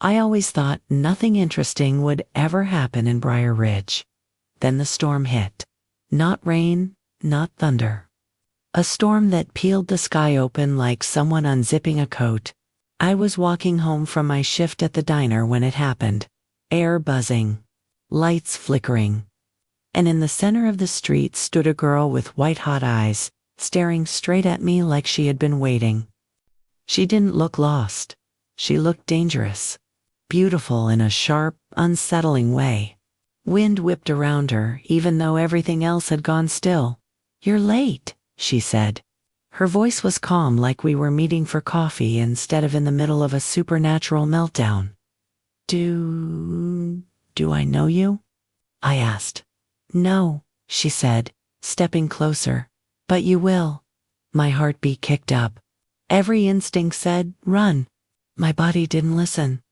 I always thought nothing interesting would ever happen in Briar Ridge. Then the storm hit. Not rain, not thunder. A storm that peeled the sky open like someone unzipping a coat. I was walking home from my shift at the diner when it happened. Air buzzing, lights flickering. And in the center of the street stood a girl with white-hot eyes, staring straight at me like she had been waiting. She didn't look lost. She looked dangerous. Beautiful in a sharp, unsettling way. Wind whipped around her, even though everything else had gone still. "You're late," she said. Her voice was calm, like we were meeting for coffee instead of in the middle of a supernatural meltdown. Do I know you?" I asked. "No," she said, stepping closer. "But you will." My heartbeat kicked up. Every instinct said, "Run." My body didn't listen.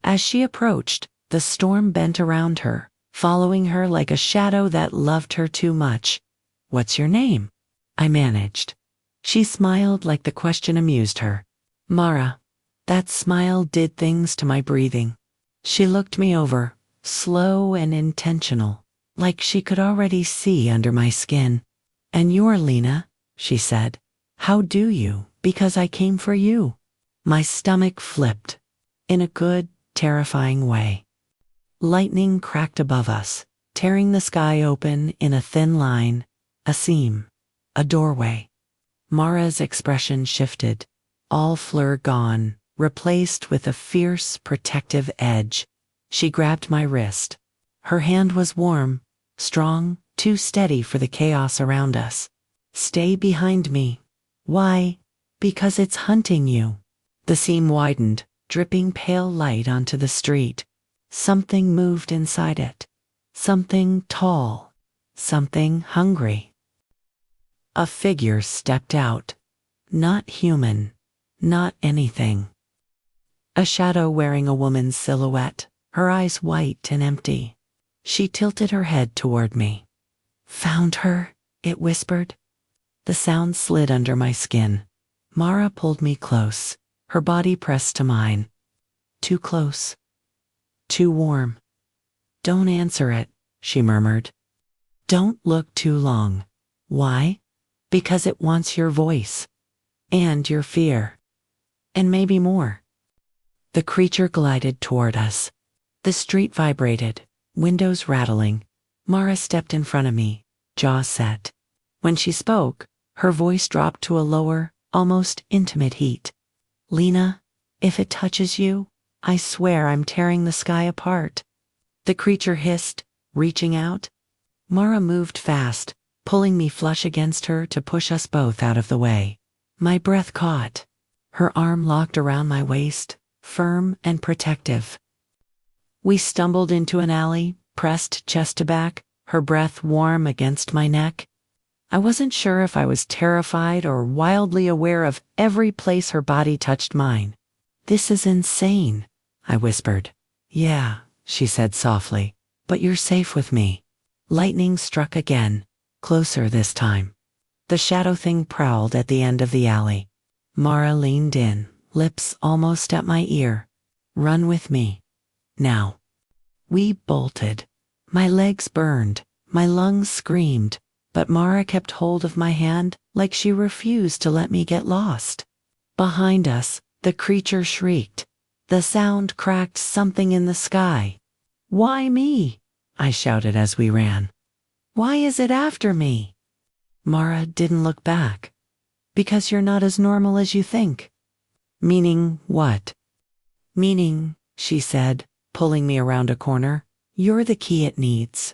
As she approached, the storm bent around her, following her like a shadow that loved her too much. "What's your name?" I managed. She smiled like the question amused her. "Mara." That smile did things to my breathing. She looked me over, slow and intentional, like she could already see under my skin. "And you're Lena," she said. "How do you? Because I came for you." My stomach flipped, in a good, terrifying way. Lightning cracked above us, tearing the sky open in a thin line, a seam, a doorway. Mara's expression shifted, all fleur gone, replaced with a fierce, protective edge. She grabbed my wrist. Her hand was warm, strong, too steady for the chaos around us. "Stay behind me." "Why?" "Because it's hunting you." The seam widened, dripping pale light onto the street. Something moved inside it. Something tall. Something hungry. A figure stepped out. Not human. Not anything. A shadow wearing a woman's silhouette, her eyes white and empty. She tilted her head toward me. "Found her," it whispered. The sound slid under my skin. Mara pulled me close, her body pressed to mine. Too close. Too warm. "Don't answer it," she murmured. "Don't look too long." "Why?" "Because it wants your voice. And your fear. And maybe more." The creature glided toward us. The street vibrated, windows rattling. Mara stepped in front of me, jaw set. When she spoke, her voice dropped to a lower, almost intimate heat. "Lena, if it touches you, I swear I'm tearing the sky apart." The creature hissed, reaching out. Mara moved fast, pulling me flush against her to push us both out of the way. My breath caught. Her arm locked around my waist, firm and protective. We stumbled into an alley, pressed chest to back, her breath warm against my neck. I wasn't sure if I was terrified or wildly aware of every place her body touched mine. "This is insane," I whispered. "Yeah," she said softly, "but you're safe with me." Lightning struck again, closer this time. The shadow thing prowled at the end of the alley. Mara leaned in, lips almost at my ear. "Run with me. Now." We bolted. My legs burned, my lungs screamed, but Mara kept hold of my hand like she refused to let me get lost. Behind us, the creature shrieked. The sound cracked something in the sky. "Why me?" I shouted as we ran. "Why is it after me?" Mara didn't look back. "Because you're not as normal as you think." "Meaning what?" "Meaning," she said, pulling me around a corner, "you're the key it needs.